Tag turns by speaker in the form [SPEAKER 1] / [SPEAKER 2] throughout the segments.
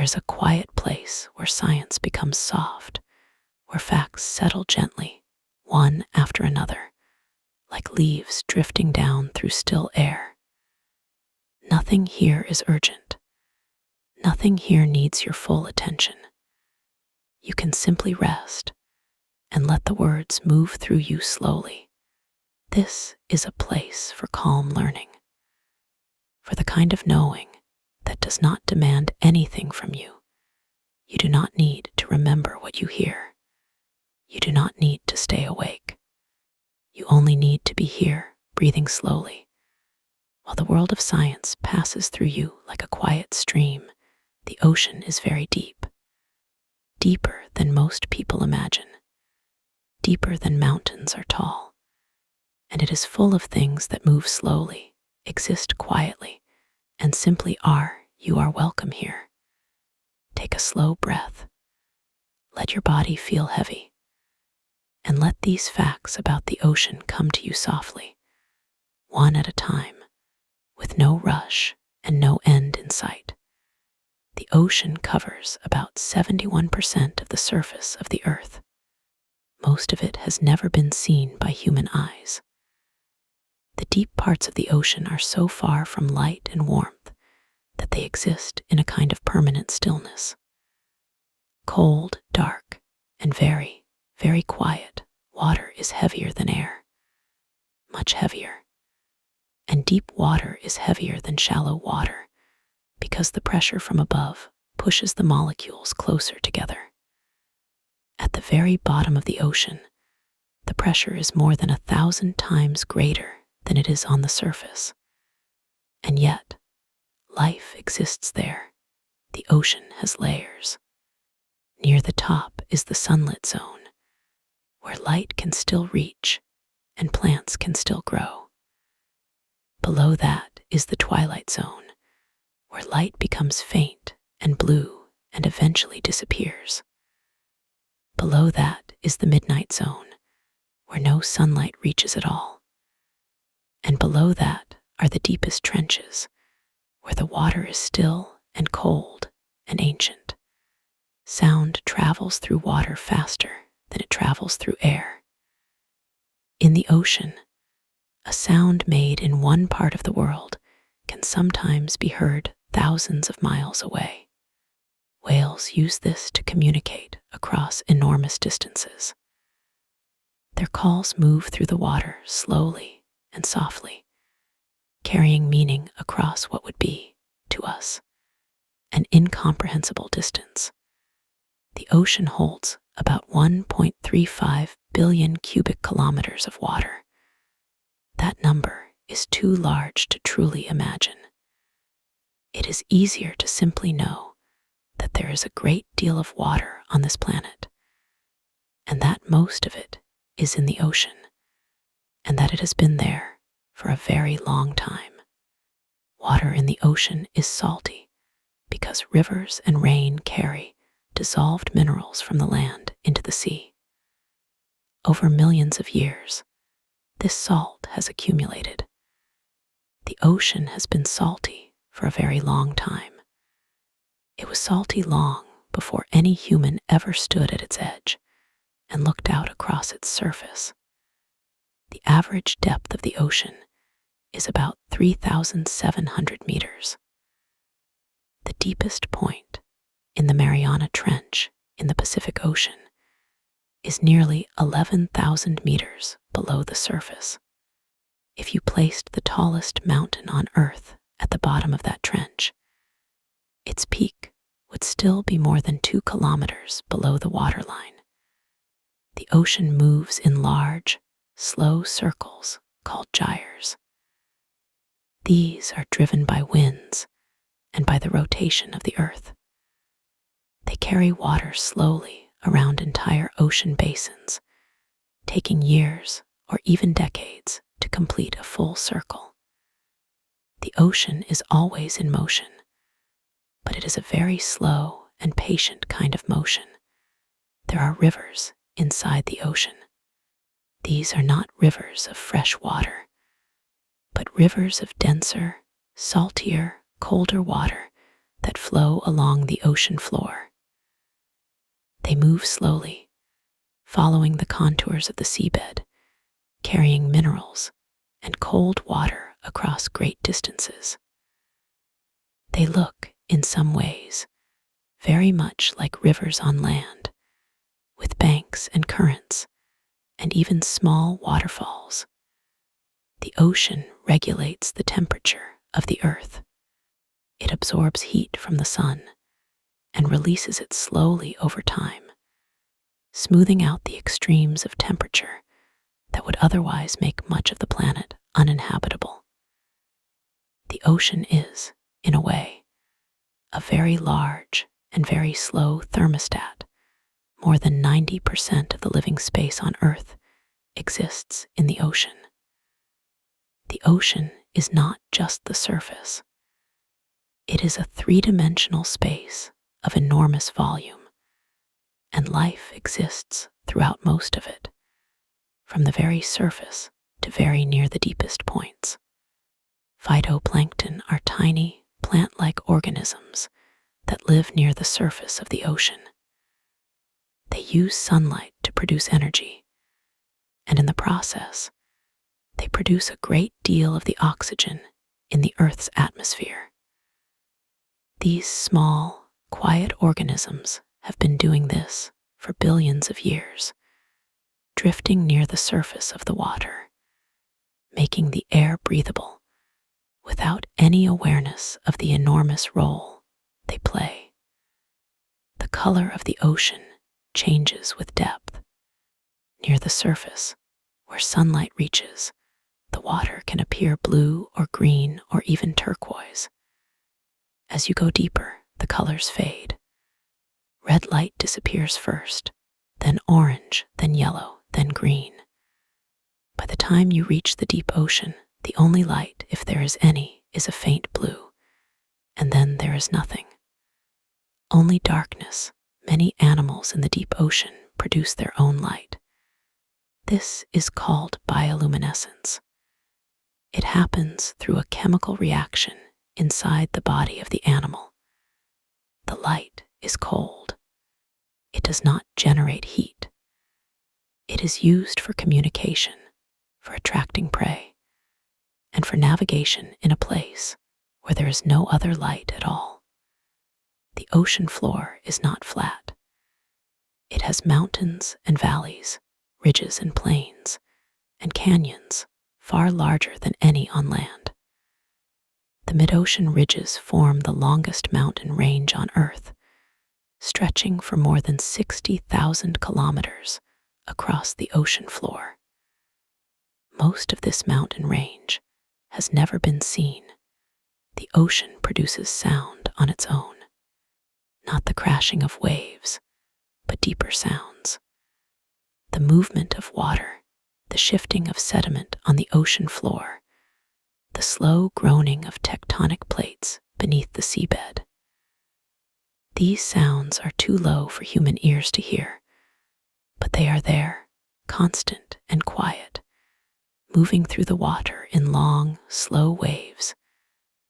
[SPEAKER 1] There's a quiet place where science becomes soft, where facts settle gently, one after another, like leaves drifting down through still air. Nothing here is urgent. Nothing here needs your full attention. You can simply rest and let the words move through you slowly. This is a place for calm learning, for the kind of knowing that does not demand anything from you. You do not need to remember what you hear. You do not need to stay awake. You only need to be here, breathing slowly. While the world of science passes through you like a quiet stream, the ocean is very deep, deeper than most people imagine, deeper than mountains are tall, and it is full of things that move slowly, exist quietly, and simply are. You are welcome here. Take a slow breath. Let your body feel heavy, and let these facts about the ocean come to you softly, one at a time, with no rush and no end in sight. The ocean covers about 71% of the surface of the earth. Most of it has never been seen by human eyes. The deep parts of the ocean are so far from light and warmth that they exist in a kind of permanent stillness. Cold, dark, and very, very quiet, water is heavier than air, much heavier. And deep water is heavier than shallow water because the pressure from above pushes the molecules closer together. At the very bottom of the ocean, the pressure is more than 1,000 times greater than it is on the surface. And yet, life exists there. The ocean has layers. Near the top is the sunlit zone, where light can still reach and plants can still grow. Below that is the twilight zone, where light becomes faint and blue and eventually disappears. Below that is the midnight zone, where no sunlight reaches at all. And below that are the deepest trenches, where the water is still and cold and ancient. Sound travels through water faster than it travels through air. In the ocean, a sound made in one part of the world can sometimes be heard thousands of miles away. Whales use this to communicate across enormous distances. Their calls move through the water slowly and softly, carrying meaning across what would be, to us, an incomprehensible distance. The ocean holds about 1.35 billion cubic kilometers of water. That number is too large to truly imagine. It is easier to simply know that there is a great deal of water on this planet, and that most of it is in the ocean, and that it has been there for a very long time. Water in the ocean is salty because rivers and rain carry dissolved minerals from the land into the sea. Over millions of years, this salt has accumulated. The ocean has been salty for a very long time. It was salty long before any human ever stood at its edge and looked out across its surface. The average depth of the ocean is about 3,700 meters. The deepest point, in the Mariana Trench in the Pacific Ocean, is nearly 11,000 meters below the surface. If you placed the tallest mountain on Earth at the bottom of that trench, its peak would still be more than 2 kilometers below the waterline. The ocean moves in large, slow circles called gyres. These are driven by winds and by the rotation of the Earth. They carry water slowly around entire ocean basins, taking years or even decades to complete a full circle. The ocean is always in motion, but it is a very slow and patient kind of motion. There are rivers inside the ocean. These are not rivers of fresh water, but rivers of denser, saltier, colder water that flow along the ocean floor. They move slowly, following the contours of the seabed, carrying minerals and cold water across great distances. They look, in some ways, very much like rivers on land, with banks and currents, and even small waterfalls. The ocean regulates the temperature of the earth. It absorbs heat from the sun and releases it slowly over time, smoothing out the extremes of temperature that would otherwise make much of the planet uninhabitable. The ocean is, in a way, a very large and very slow thermostat. More than 90% of the living space on Earth exists in the ocean. The ocean is not just the surface. It is a three-dimensional space of enormous volume, and life exists throughout most of it, from the very surface to very near the deepest points. Phytoplankton are tiny, plant-like organisms that live near the surface of the ocean. They use sunlight to produce energy, and in the process, they produce a great deal of the oxygen in the Earth's atmosphere. These small, quiet organisms have been doing this for billions of years, drifting near the surface of the water, making the air breathable without any awareness of the enormous role they play. The color of the ocean changes with depth. Near the surface, where sunlight reaches, the water can appear blue or green or even turquoise. As you go deeper, the colors fade. Red light disappears first, then orange, then yellow, then green. By the time you reach the deep ocean, the only light, if there is any, is a faint blue, and then there is nothing. Only darkness. Many animals in the deep ocean produce their own light. This is called bioluminescence. It happens through a chemical reaction inside the body of the animal. The light is cold. It does not generate heat. It is used for communication, for attracting prey, and for navigation in a place where there is no other light at all. The ocean floor is not flat. It has mountains and valleys, ridges and plains, and canyons far larger than any on land. The mid-ocean ridges form the longest mountain range on Earth, stretching for more than 60,000 kilometers across the ocean floor. Most of this mountain range has never been seen. The ocean produces sound on its own. Not the crashing of waves, but deeper sounds. The movement of water, the shifting of sediment on the ocean floor, the slow groaning of tectonic plates beneath the seabed. These sounds are too low for human ears to hear, but they are there, constant and quiet, moving through the water in long, slow waves.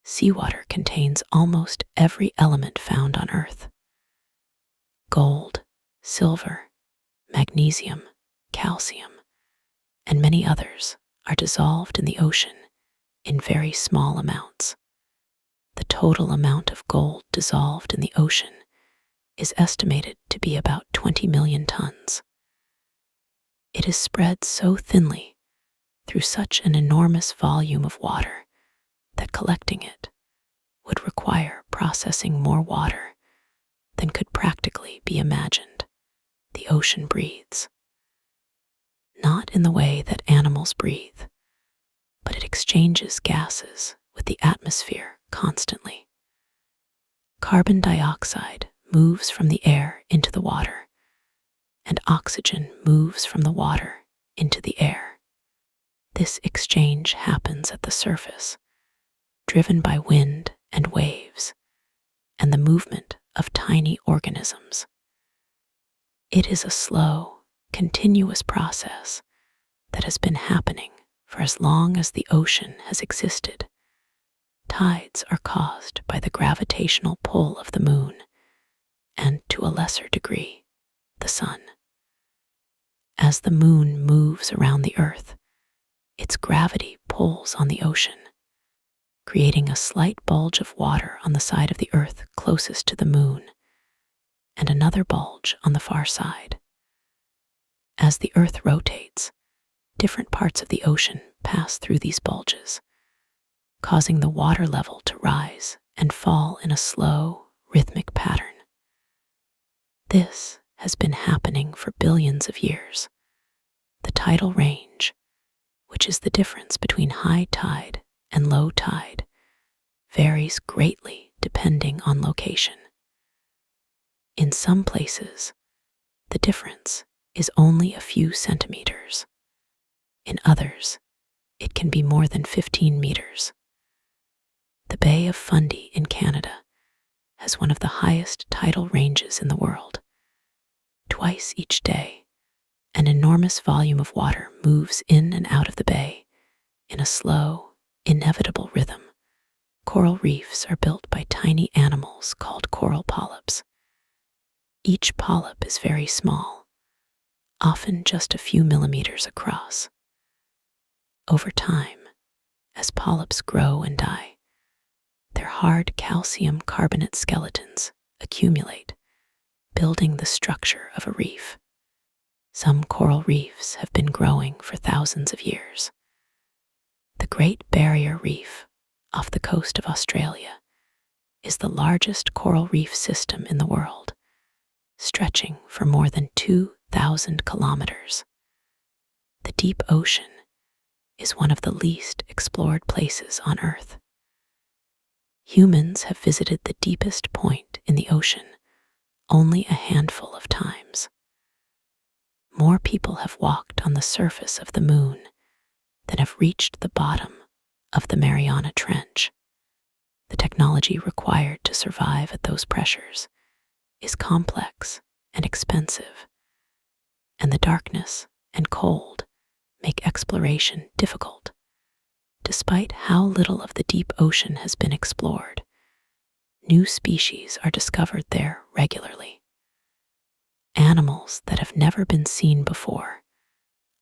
[SPEAKER 1] Seawater contains almost every element found on Earth. Gold, silver, magnesium, calcium, and many others are dissolved in the ocean in very small amounts. The total amount of gold dissolved in the ocean is estimated to be about 20 million tons. It is spread so thinly through such an enormous volume of water that collecting it would require processing more water than could practically be imagined. The ocean breathes. Not in the way that animals breathe, but it exchanges gases with the atmosphere constantly. Carbon dioxide moves from the air into the water, and oxygen moves from the water into the air. This exchange happens at the surface, driven by wind and waves, and the movement of tiny organisms. It is a slow, continuous process that has been happening for as long as the ocean has existed. Tides are caused by the gravitational pull of the moon and, to a lesser degree, the sun. As the moon moves around the earth, its gravity pulls on the ocean, creating a slight bulge of water on the side of the earth closest to the moon and another bulge on the far side. As the earth rotates, different parts of the ocean pass through these bulges, causing the water level to rise and fall in a slow, rhythmic pattern. This has been happening for billions of years. The tidal range, which is the difference between high tide and low tide, varies greatly depending on location. In some places, the difference is only a few centimeters. In others, it can be more than 15 meters. The Bay of Fundy in Canada has one of the highest tidal ranges in the world. Twice each day, an enormous volume of water moves in and out of the bay in a slow, inevitable rhythm. Coral reefs are built by tiny animals called coral polyps. Each polyp is very small, often just a few millimeters across. Over time, as polyps grow and die, their hard calcium carbonate skeletons accumulate, building the structure of a reef. Some coral reefs have been growing for thousands of years. The Great Barrier Reef, off the coast of Australia, is the largest coral reef system in the world, stretching for more than 2,000 kilometers. The deep ocean is one of the least explored places on Earth. Humans have visited the deepest point in the ocean only a handful of times. More people have walked on the surface of the moon than have reached the bottom of the Mariana Trench. The technology required to survive at those pressures is complex and expensive, and the darkness and cold make exploration difficult. Despite how little of the deep ocean has been explored, new species are discovered there regularly. Animals that have never been seen before,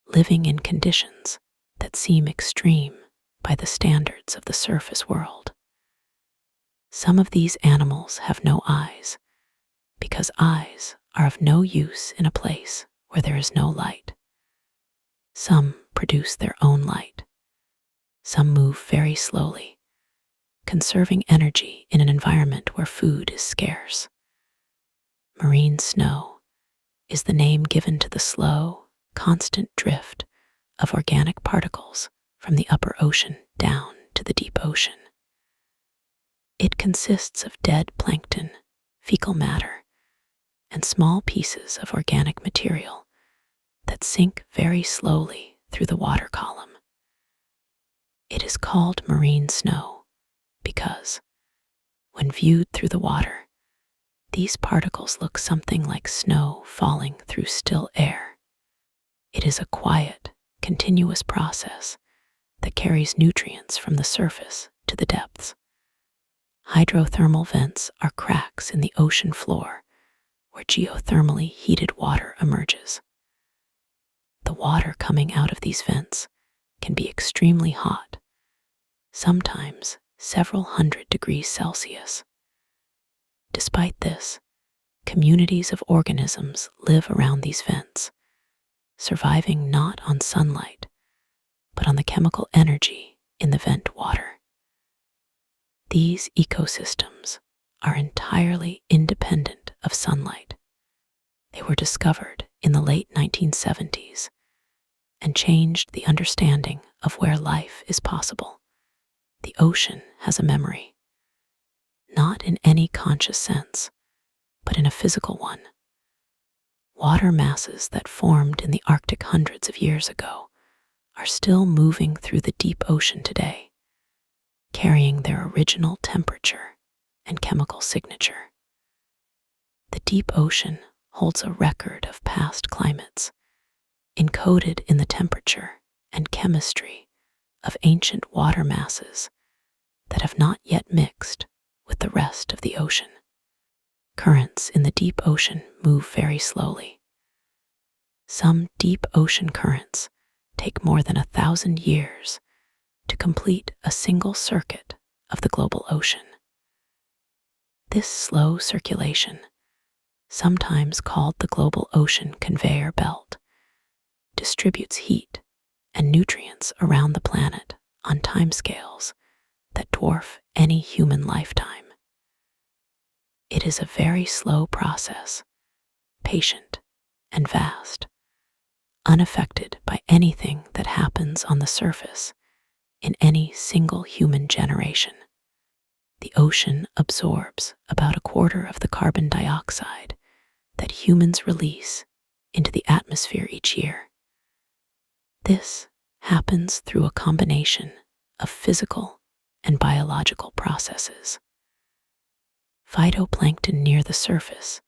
[SPEAKER 1] living in conditions that seem extreme by the standards of the surface world. Some of these animals have no eyes, because eyes are of no use in a place where there is no light. Some produce their own light. Some move very slowly, conserving energy in an environment where food is scarce. Marine snow is the name given to the slow, constant drift of organic particles from the upper ocean down to the deep ocean. It consists of dead plankton, fecal matter, and small pieces of organic material that sink very slowly through the water column. It is called marine snow because, when viewed through the water, these particles look something like snow falling through still air. It is a quiet, continuous process that carries nutrients from the surface to the depths. Hydrothermal vents are cracks in the ocean floor where geothermally heated water emerges. The water coming out of these vents can be extremely hot, sometimes several hundred degrees Celsius. Despite this, communities of organisms live around these vents, surviving not on sunlight, but on the chemical energy in the vent water. These ecosystems are entirely independent of sunlight. They were discovered in the late 1970s and changed the understanding of where life is possible. The ocean has a memory, not in any conscious sense, but in a physical one. Water masses that formed in the Arctic hundreds of years ago are still moving through the deep ocean today, carrying their original temperature and chemical signature. The deep ocean holds a record of past climates, encoded in the temperature and chemistry of ancient water masses that have not yet mixed with the rest of the ocean. Currents in the deep ocean move very slowly. Some deep ocean currents take more than 1,000 years to complete a single circuit of the global ocean. This slow circulation, sometimes called the global ocean conveyor belt, distributes heat and nutrients around the planet on timescales that dwarf any human lifetime. It is a very slow process, patient and vast, unaffected by anything that happens on the surface in any single human generation. The ocean absorbs about 1/4 of the carbon dioxide that humans release into the atmosphere each year. This happens through a combination of physical and biological processes. Phytoplankton near the surface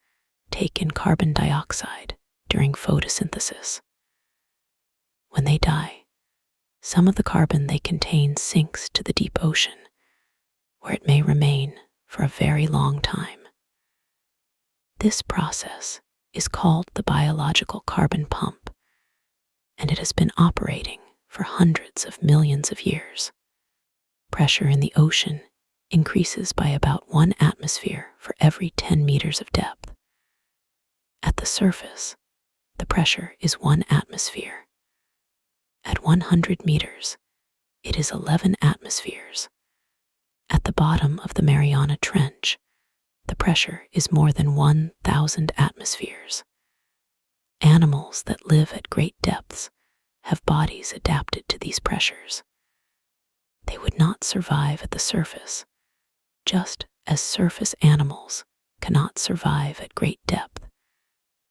[SPEAKER 1] take in carbon dioxide during photosynthesis. When they die, some of the carbon they contain sinks to the deep ocean, where it may remain for a very long time. This process is called the biological carbon pump, and it has been operating for hundreds of millions of years. Pressure in the ocean increases by about 1 atmosphere for every 10 meters of depth. At the surface, the pressure is 1 atmosphere. At 100 meters, it is 11 atmospheres. At the bottom of the Mariana Trench, the pressure is more than 1,000 atmospheres. Animals that live at great depths have bodies adapted to these pressures. They would not survive at the surface, just as surface animals cannot survive at great depth.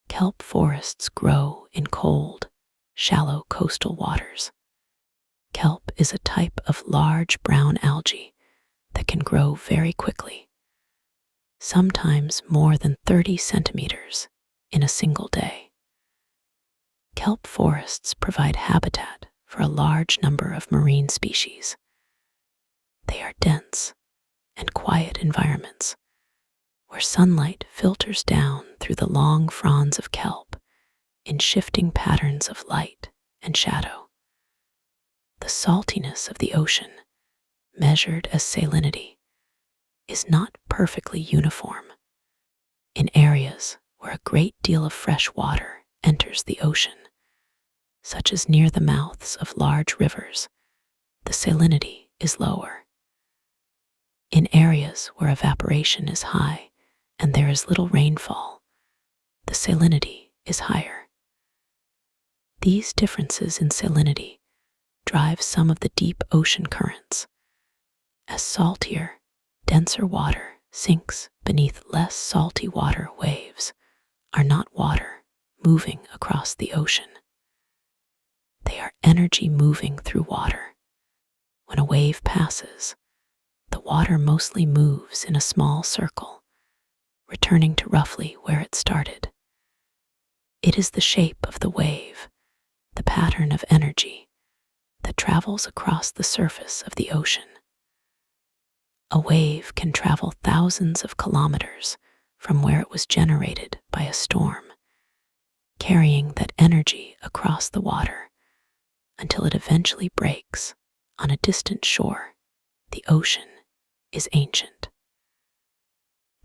[SPEAKER 1] Kelp forests grow in cold, shallow coastal waters. Kelp is a type of large brown algae that can grow very quickly, sometimes more than 30 centimeters in a single day. Kelp forests provide habitat for a large number of marine species. They are dense and quiet environments where sunlight filters down through the long fronds of kelp in shifting patterns of light and shadow. The saltiness of the ocean, measured as salinity, is not perfectly uniform. In areas where a great deal of fresh water enters the ocean, such as near the mouths of large rivers, the salinity is lower. In areas where evaporation is high and there is little rainfall, the salinity is higher. These differences in salinity drive some of the deep ocean currents. As saltier, denser water sinks beneath less salty water, waves are not water moving across the ocean. They are energy moving through water. When a wave passes, the water mostly moves in a small circle, returning to roughly where it started. It is the shape of the wave, the pattern of energy, that travels across the surface of the ocean. A wave can travel thousands of kilometers from where it was generated by a storm, carrying that energy across the water until it eventually breaks on a distant shore. The ocean is ancient.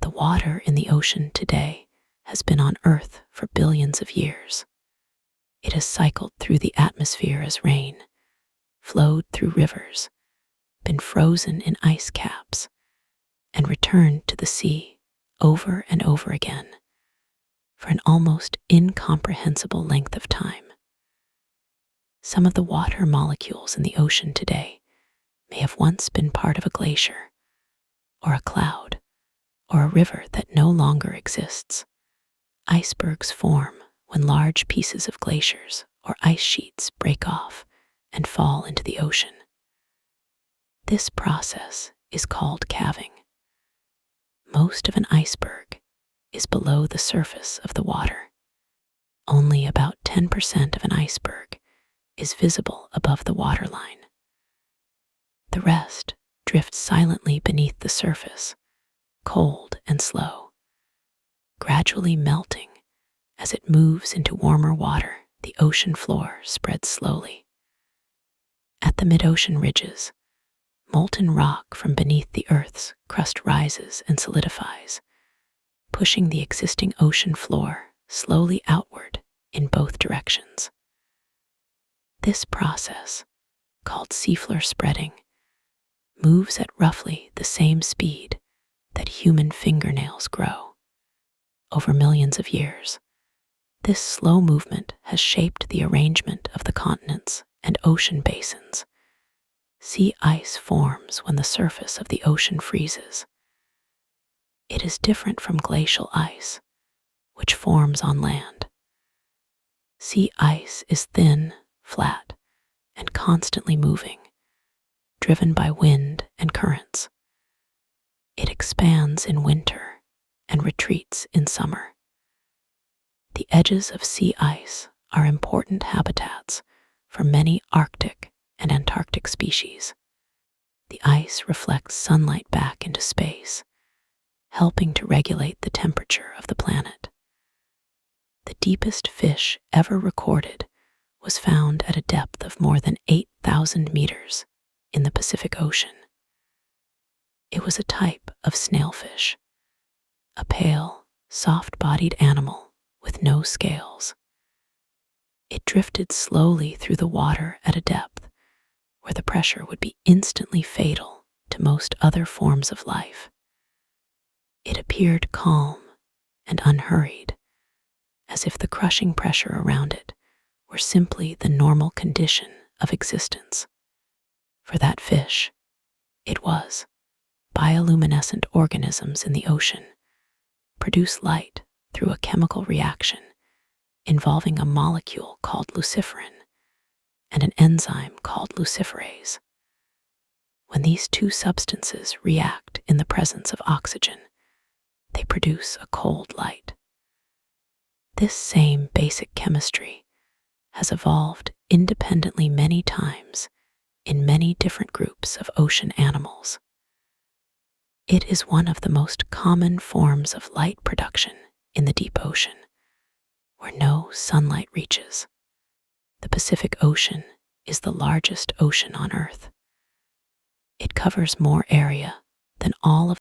[SPEAKER 1] The water in the ocean today has been on Earth for billions of years. It has cycled through the atmosphere as rain, flowed through rivers, been frozen in ice caps, and returned to the sea over and over again for an almost incomprehensible length of time. Some of the water molecules in the ocean today may have once been part of a glacier, or a cloud, or a river that no longer exists. Icebergs form when large pieces of glaciers or ice sheets break off and fall into the ocean. This process is called calving. Most of an iceberg is below the surface of the water. Only about 10% of an iceberg is visible above the waterline. The rest drifts silently beneath the surface, cold and slow, gradually melting as it moves into warmer water. The ocean floor spreads slowly. At the mid-ocean ridges, molten rock from beneath the Earth's crust rises and solidifies, pushing the existing ocean floor slowly outward in both directions. This process, called seafloor spreading, moves at roughly the same speed that human fingernails grow. Over millions of years, this slow movement has shaped the arrangement of the continents and ocean basins. Sea ice forms when the surface of the ocean freezes. It is different from glacial ice, which forms on land. Sea ice is thin, flat, and constantly moving, driven by wind and currents. It expands in winter and retreats in summer. The edges of sea ice are important habitats for many Arctic and Antarctic species. The ice reflects sunlight back into space, helping to regulate the temperature of the planet. The deepest fish ever recorded was found at a depth of more than 8,000 meters in the Pacific Ocean. It was a type of snailfish, a pale, soft-bodied animal with no scales. It drifted slowly through the water at a depth where the pressure would be instantly fatal to most other forms of life. It appeared calm and unhurried, as if the crushing pressure around it were simply the normal condition of existence. For that fish, it was. Bioluminescent organisms in the ocean produce light through a chemical reaction involving a molecule called luciferin and an enzyme called luciferase. When these two substances react in the presence of oxygen, they produce a cold light. This same basic chemistry has evolved independently many times in many different groups of ocean animals. It is one of the most common forms of light production in the deep ocean, where no sunlight reaches. The Pacific Ocean is the largest ocean on Earth. It covers more area than all of